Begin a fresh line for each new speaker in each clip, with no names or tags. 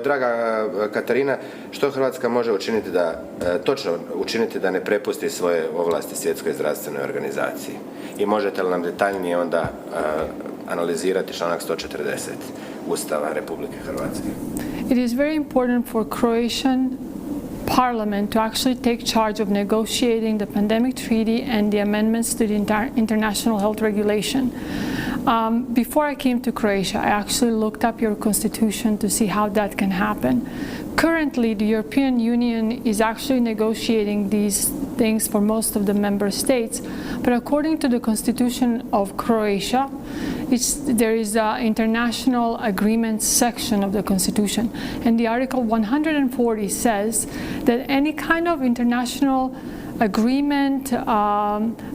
Draga Katarina, što Hrvatska može učiniti točno učiniti da ne prepusti svoje ovlasti Svjetskoj zdravstvenoj organizaciji? I možete li nam detaljnije onda analizirati članak 140 Ustava Republike Hrvatske?
It is very important for Croatian Parliament to actually take charge of negotiating the pandemic treaty and the amendments to the international health regulation. Before I came to Croatia, I actually looked up your constitution to see how that can happen. Currently, the European Union is actually negotiating these things for most of the member states, but according to the constitution of Croatia, there is an international agreements section of the constitution, and the article 140 says that any kind of international agreement,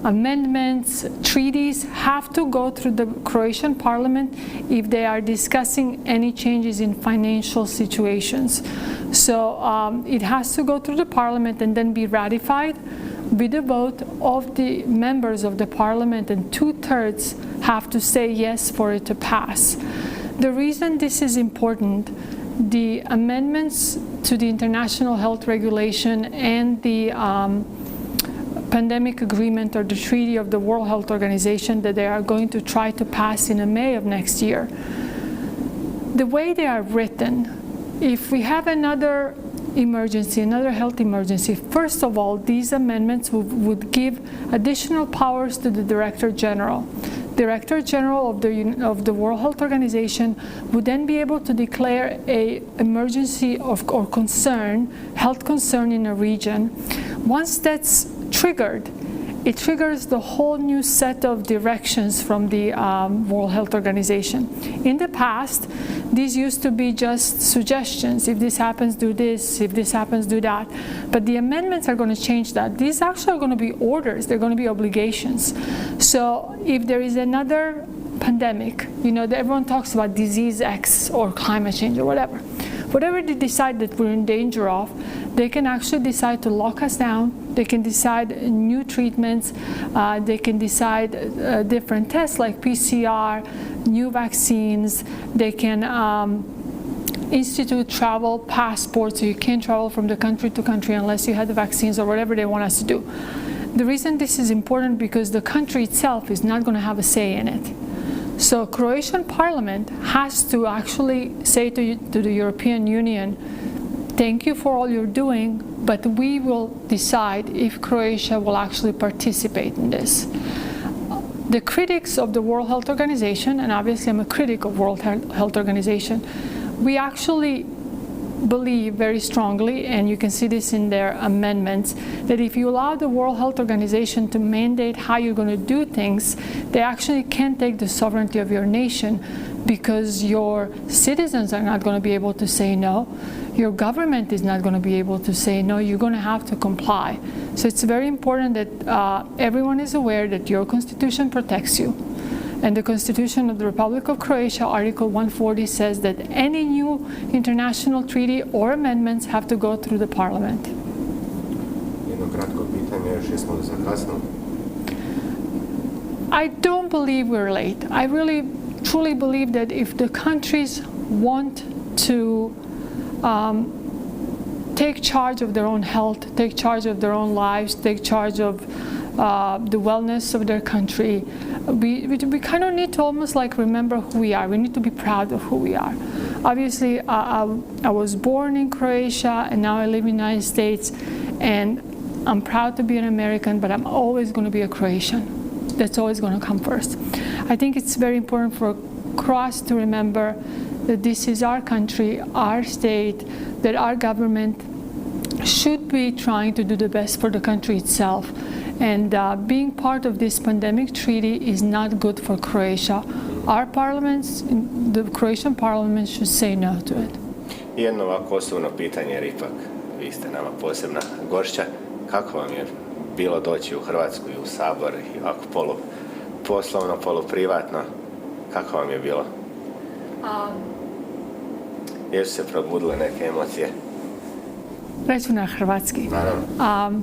amendments, treaties have to go through the Croatian parliament if they are discussing any changes in financial situations. So it has to go through the parliament and then be ratified with the vote of the members of the parliament, and 2/3 have to say yes for it to pass. The reason this is important, the amendments to the international health regulation and the pandemic agreement or the treaty of the World Health Organization that they are going to try to pass in May of next year. The way they are written, if we have another emergency, another health emergency, first of all, these amendments would give additional powers to the Director General. Director General of the World Health Organization would then be able to declare an emergency or concern, health concern in a region. Once that's triggered, it triggers the whole new set of directions from the World Health Organization. In the past, these used to be just suggestions. If this happens, do this. If this happens, do that. But the amendments are going to change that. These actually are going to be orders. They're going to be obligations. So if there is another pandemic, everyone talks about disease X or climate change or whatever. Whatever they decide that we're in danger of, they can actually decide to lock us down. They can decide new treatments. They can decide different tests like PCR, new vaccines. They can institute travel passports, so you can't travel from the country to country unless you had the vaccines or whatever they want us to do. The reason this is important because the country itself is not going to have a say in it. So Croatian Parliament has to actually say to the European Union, thank you for all you're doing, but we will decide if Croatia will actually participate in this. The critics of the World Health Organization, and obviously I'm a critic of World Health Organization, we actually believe very strongly, and you can see this in their amendments, that if you allow the World Health Organization to mandate how you're going to do things, they actually can't take the sovereignty of your nation because your citizens are not going to be able to say no. Your government is not going to be able to say no. You're going to have to comply. So it's very important that everyone is aware that your constitution protects you. And the Constitution of the Republic of Croatia, Article 140, says that any new international treaty or amendments have to go through the parliament.
Jedno kratko pitanje, još jesmo li zakasnili?
I don't believe we're late. I really, truly believe that if the countries want to take charge of their own health, take charge of their own lives, take charge of the wellness of their country, we kind of need to almost like remember who we are. We need to be proud of who we are. Obviously, I was born in Croatia and now I live in the United States, and I'm proud to be an American, but I'm always going to be a Croatian. That's always going to come first. I think it's very important for Croats to remember that this is our country, our state, that our government should be trying to do the best for the country itself. And being part of this pandemic treaty is not good for Croatia. Our parliaments, the Croatian parliament, should say no to it.
Jedno ovako osobno pitanje, jer ipak vi ste nama posebna gošća. Kako vam je bilo doći u Hrvatsku i u Sabor i ovako poluposlovno, poluprivatno? Kako vam je bilo? Jesu se probudile neke emocije?
Reću na hrvatski.
Naravno.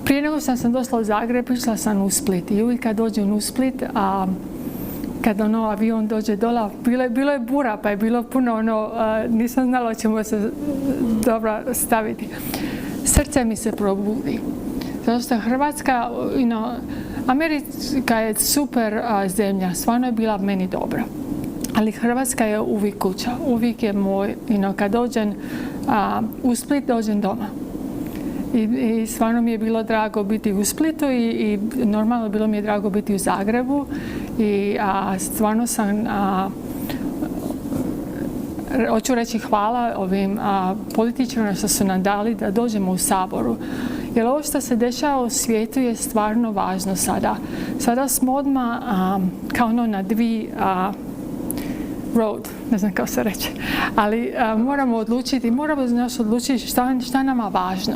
Prije nego sam došla u Zagreb, išla sam u Split i uvijek kad dođem u Split, kad avion dođe dola, bilo je bura, pa je bilo puno nisam znala ćemo se dobro staviti. Srce mi se probudi. Zato što Hrvatska, Amerika je super zemlja, stvarno je bila meni dobra. Ali Hrvatska je uvijek kuća, uvijek je moj, kad dođem u Split, dođem doma. I stvarno mi je bilo drago biti u Splitu i normalno bilo mi je drago biti u Zagrebu. I stvarno sam, hoću reći hvala ovim političarima što su nam dali da dođemo u Saboru. Jer ovo što se dešava u svijetu je stvarno važno sada. Sada smo odmah kao na dvi road, ne znam kako se reče, ali moramo odlučiti šta nama važno.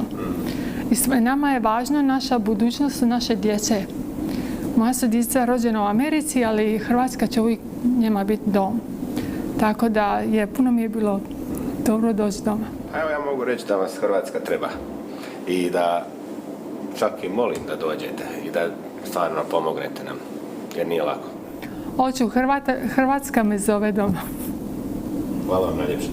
I nama je važno naša budućnost, naše djece. Moja su djeca rođena u Americi, ali Hrvatska će uvijek njima biti dom. Tako da puno mi je bilo dobro doći doma.
Evo ja mogu reći da vas Hrvatska treba i da čak i molim da dođete i da stvarno pomognete nam, jer nije lako.
Hoću, Hrvatska me zove doma.
Hvala vam najljepše.